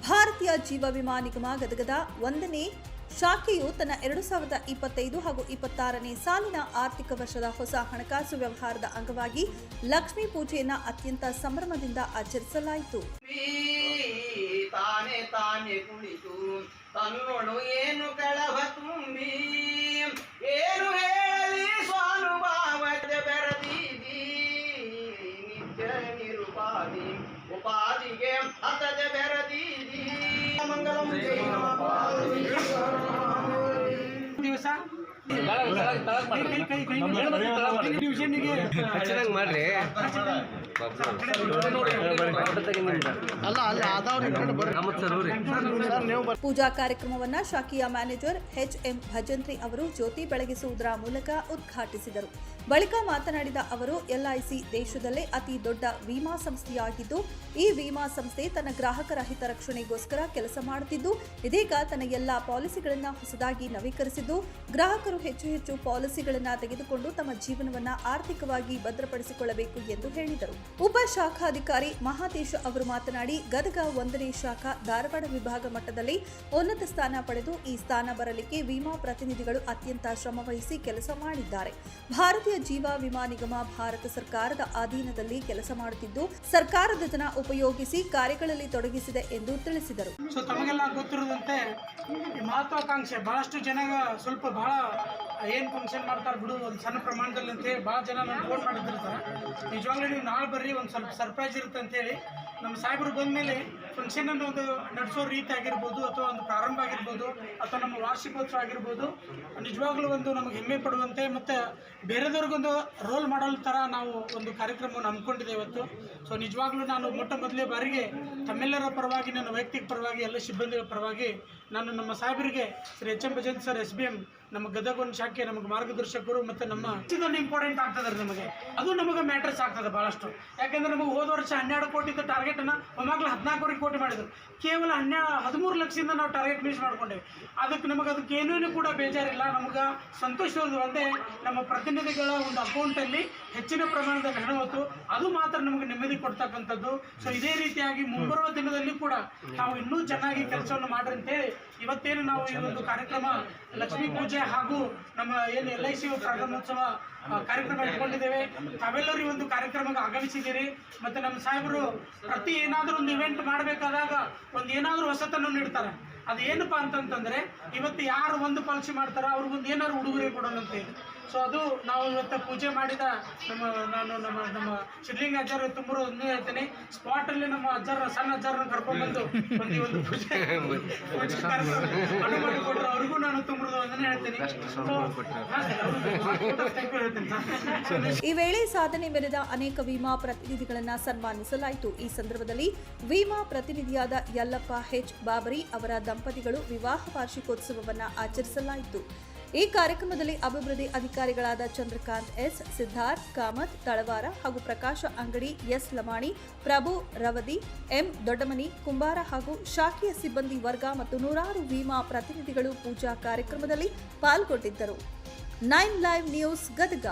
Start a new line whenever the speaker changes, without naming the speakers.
ಭಾರತೀಯ ಜೀವ ವಿಮಾ ನಿಗಮ ಗದಗದ 1ನೇ ಶಾಖೆಯು ತನ್ನ 2025 ಹಾಗೂ 26ನೇ ಸಾಲಿನ ಆರ್ಥಿಕ ವರ್ಷದ ಹೊಸ ಹಣಕಾಸು ವ್ಯವಹಾರದ ಅಂಗವಾಗಿ ಲಕ್ಷ್ಮೀ ಪೂಜೆಯನ್ನು ಅತ್ಯಂತ ಸಂಭ್ರಮದಿಂದ ಆಚರಿಸಲಾಯಿತು.
ತಾನೆ ತಾನೆ ಕುಳಿತು ತನ್ನೊಳು ಏನು ಕಳವ ತುಂಬಿ ಏನು ಹೇಳಲಿ ಸ್ವಾನುಭಾವದ ಬೆರದೀದಿ ನಿತ್ಯ ನಿರುಪಾದಿ ಉಪಾದಿಗೆ ಹತದ ಬೆರದೀದಿ ಮಂಗಲಂ ದಿವಸ
ಮಾಡ್ರಿ
ಪೂಜಾ ಕಾರ್ಯಕ್ರಮವನ್ನು ಶಾಖೆಯ ಮ್ಯಾನೇಜರ್ ಎಂ ಭಜಂತ್ರಿ ಅವರು ಜ್ಯೋತಿ ಬೆಳಗಿಸುವುದರ ಮೂಲಕ ಉದ್ಘಾಟಿಸಿದರು. ಬಳಿಕ ಮಾತನಾಡಿದ ಅವರು, ಎಲ್ಐಸಿ ದೇಶದಲ್ಲೇ ಅತಿ ದೊಡ್ಡ ವಿಮಾ ಸಂಸ್ಥೆಯಾಗಿದ್ದು, ಈ ವಿಮಾ ಸಂಸ್ಥೆ ತನ್ನ ಗ್ರಾಹಕರ ಹಿತರಕ್ಷಣೆಗೋಸ್ಕರ ಕೆಲಸ ಮಾಡುತ್ತಿದ್ದು, ಇದೀಗ ತನ್ನ ಎಲ್ಲಾ ಪಾಲಿಸಿಗಳನ್ನು ಹೊಸದಾಗಿ ನವೀಕರಿಸಿದ್ದು, ಗ್ರಾಹಕರು ಹೆಚ್ಚು ಹೆಚ್ಚು ಪಾಲಿಸಿಗಳನ್ನು ತೆಗೆದುಕೊಂಡು ತಮ್ಮ ಜೀವನವನ್ನು ಆರ್ಥಿಕವಾಗಿ ಭದ್ರಪಡಿಸಿಕೊಳ್ಳಬೇಕು ಎಂದು ಹೇಳಿದರು. ಉಪ ಶಾಖಾಧಿಕಾರಿ ಮಹಾದೇಶ್ ಅವರು ಮಾತನಾಡಿ, ಗದಗ 1ನೇ ಶಾಖಾ ಧಾರವಾಡ ವಿಭಾಗ ಮಟ್ಟದಲ್ಲಿ ಉನ್ನತ ಸ್ಥಾನ ಪಡೆದು ಈ ಸ್ಥಾನ ಬರಲಿಕ್ಕೆ ವಿಮಾ ಪ್ರತಿನಿಧಿಗಳು ಅತ್ಯಂತ ಶ್ರಮವಹಿಸಿ ಕೆಲಸ ಮಾಡಿದ್ದಾರೆ. ಭಾರತೀಯ ಜೀವ ವಿಮಾ ನಿಗಮ ಭಾರತ ಸರ್ಕಾರದ ಅಧೀನದಲ್ಲಿ ಕೆಲಸ ಮಾಡುತ್ತಿದ್ದು, ಸರ್ಕಾರದ ಜನ ಉಪಯೋಗಿಸಿ ಕಾರ್ಯಗಳಲ್ಲಿ ತೊಡಗಿಸಿದೆ ಎಂದು ತಿಳಿಸಿದರು.
ತಮಗೆಲ್ಲ ಗೊತ್ತಿರುವಂತೆ ಮಹತ್ವಾಕಾಂಕ್ಷೆ ಬಹಳಷ್ಟು ಜನ ಸ್ವಲ್ಪ ಬಹಳ ಏನು ಫಂಕ್ಷನ್ ಮಾಡ್ತಾರೆ ಬಿಡು ಒಂದು ಸಣ್ಣ ಪ್ರಮಾಣದಲ್ಲಿ ಅಂತೇಳಿ ಭಾಳ ಜನ ನಾನು ಫೋನ್ ಮಾಡಿದ್ದಿರ್ತಾರೆ. ನಿಜವಾಗ್ಲೂ ನೀವು ನಾಳೆ ಬರ್ರಿ, ಒಂದು ಸ್ವಲ್ಪ ಸರ್ಪ್ರೈಸ್ ಇರುತ್ತೆ ಅಂತೇಳಿ ನಮ್ಮ ಸಾಹೇಬರು ಬಂದಮೇಲೆ ಫಂಕ್ಷನನ್ನು ಒಂದು ನಡೆಸೋ ರೀತಿ ಆಗಿರ್ಬೋದು, ಅಥವಾ ಒಂದು ಪ್ರಾರಂಭ ಆಗಿರ್ಬೋದು, ಅಥವಾ ನಮ್ಮ ವಾರ್ಷಿಕೋತ್ಸವ ಆಗಿರ್ಬೋದು, ನಿಜವಾಗ್ಲೂ ಒಂದು ನಮಗೆ ಹೆಮ್ಮೆ ಪಡುವಂತೆ ಮತ್ತು ಬೇರೆದವ್ರಿಗೊಂದು ರೋಲ್ ಮಾಡಲ್ ಥರ ನಾವು ಒಂದು ಕಾರ್ಯಕ್ರಮವನ್ನು ಹಮ್ಮಿಕೊಂಡಿದ್ದೇವೆ ಇವತ್ತು. ಸೊ ನಿಜವಾಗ್ಲೂ ನಾನು ಮೊಟ್ಟ ಮೊದಲೇ ಬಾರಿಗೆ ತಮ್ಮೆಲ್ಲರ ಪರವಾಗಿ, ನನ್ನ ವೈಯಕ್ತಿಕ ಪರವಾಗಿ, ಎಲ್ಲ ಸಿಬ್ಬಂದಿಗಳ ಪರವಾಗಿ ನಾನು ನಮ್ಮ ಸಾಹೇಬರಿಗೆ Shri M Bhajantri sir SBM ನಮ್ಮ ಗದಗ ಒಂದು ಶಾಖೆ ನಮಗೆ ಮಾರ್ಗದರ್ಶಕರು ಮತ್ತು ನಮ್ಮ ಇದೊಂದು ಇಂಪಾರ್ಟೆಂಟ್ ಆಗ್ತದೆ ರೀ ನಮಗೆ. ಅದು ನಮಗೆ ಮ್ಯಾಟ್ರಸ್ ಆಗ್ತದೆ ಭಾಳಷ್ಟು. ಯಾಕೆಂದರೆ ನಮಗೆ ಹೋದ ವರ್ಷ 12 ಕೋಟಿದ ಟಾರ್ಗೆಟನ್ನು ಒಮ್ಮಾಗಲೇ 14 ಕೋಟಿ ಮಾಡಿದ್ರು. ಕೇವಲ 13 ಲಕ್ಷದಿಂದ ನಾವು ಟಾರ್ಗೆಟ್ ಮಿಸ್ ಮಾಡ್ಕೊಂಡೇವೆ. ಅದಕ್ಕೆ ಏನೇನು ಕೂಡ ಬೇಜಾರಿಲ್ಲ. ನಮಗೆ ಸಂತೋಷವಾದ ಒಂದೇ ನಮ್ಮ ಪ್ರತಿನಿಧಿಗಳ ಒಂದು ಅಕೌಂಟಲ್ಲಿ ಹೆಚ್ಚಿನ ಪ್ರಮಾಣದಲ್ಲಿ ಹಣ ಹೊತ್ತು ಅದು ಮಾತ್ರ ನಮಗೆ ನೆಮ್ಮದಿ ಕೊಡ್ತಕ್ಕಂಥದ್ದು. ಸೊ ಇದೇ ರೀತಿಯಾಗಿ ಮುಂಬರುವ ದಿನದಲ್ಲಿ ಕೂಡ ನಾವು ಇನ್ನೂ ಚೆನ್ನಾಗಿ ಕೆಲಸವನ್ನು ಮಾಡ್ರಿ ಅಂತೇಳಿ ಇವತ್ತೇನು ನಾವು ಈ ಒಂದು ಕಾರ್ಯಕ್ರಮ ಲಕ್ಷ್ಮೀ ಪೂಜೆ ಹಾಗೂ ನಮ್ಮ ಏನು LIC ಪ್ರಾರಂಭೋತ್ಸವ ಕಾರ್ಯಕ್ರಮ ಇಟ್ಕೊಂಡಿದ್ದೇವೆ. ತಾವೆಲ್ಲರೂ ಈ ಒಂದು ಕಾರ್ಯಕ್ರಮಕ್ಕೆ ಆಗಮಿಸಿದ್ದೀರಿ. ಮತ್ತು ನಮ್ಮ ಸಾಹೇಬರು ಪ್ರತಿ ಏನಾದರೂ ಒಂದು ಇವೆಂಟ್ ಮಾಡಬೇಕಾದಾಗ ಒಂದು ಏನಾದರೂ ಹೊಸತನ್ನು ನೀಡ್ತಾರೆ. ಅದು ಏನಪ್ಪ ಅಂತಂತಂದರೆ, ಇವತ್ತು ಯಾರು ಒಂದು ಪಾಲಿಸಿ ಮಾಡ್ತಾರೋ ಅವ್ರಿಗೊಂದು ಏನಾದ್ರು ಉಡುಗೊರೆ ಕೊಡೋಣ ಅಂತ ಹೇಳಿ. ಸೊ ಅದು ನಾವು ಇವತ್ತು ಪೂಜೆ ಮಾಡಿದ ನಮ್ಮ ಶಿವಲಿಂಗ ಅಜ್ಜಾರ ತುಂಬರು ಒಂದೇ ಹೇಳ್ತೇನೆ, ಸ್ಪಾಟಲ್ಲಿ ನಮ್ಮ ಸಣ್ಣ ಅಜ್ಜಾರನ್ನ ಕರ್ಕೊಂಡ್ಬಂದು ಒಂದು ಪೂಜೆ ಮಾಡಿಕೊಟ್ರು. ಅವ್ರಿಗೂ ನಾನು ತುಂಬರು ಒಂದನೇ ಹೇಳ್ತೇನೆ.
ಈ ವೇಳೆ ಸಾಧನೆ ಮೆರೆದ ಅನೇಕ ವಿಮಾ ಪ್ರತಿನಿಧಿಗಳನ್ನು ಸನ್ಮಾನಿಸಲಾಯಿತು. ಈ ಸಂದರ್ಭದಲ್ಲಿ ವಿಮಾ ಪ್ರತಿನಿಧಿಯಾದ ಯಲ್ಲಪ್ಪ ಬಾಬರಿ ಅವರ ದಂಪತಿಗಳು ವಿವಾಹ ವಾರ್ಷಿಕೋತ್ಸವವನ್ನು ಆಚರಿಸಲಾಯಿತು. ಈ ಕಾರ್ಯಕ್ರಮದಲ್ಲಿ ಅಭಿವೃದ್ಧಿ ಅಧಿಕಾರಿಗಳಾದ ಚಂದ್ರಕಾಂತ್ ಸಿದ್ಧಾರ್ಥ್ ಕಾಮತ್ ತಳವಾರ ಹಾಗೂ ಪ್ರಕಾಶ ಅಂಗಡಿ ಲಮಾಣಿ, ಪ್ರಭು ರವದಿ, ದೊಡ್ಡಮನಿ ಕುಂಬಾರ ಹಾಗೂ ಶಾಖೆಯ ಸಿಬ್ಬಂದಿ ವರ್ಗ ಮತ್ತು ನೂರಾರು ವಿಮಾ ಪ್ರತಿನಿಧಿಗಳು ಪೂಜಾ ಕಾರ್ಯಕ್ರಮದಲ್ಲಿ ಪಾಲ್ಗೊಂಡಿದ್ದರು. 9 ಲೈವ್ ನ್ಯೂಸ್ ಗದಗ.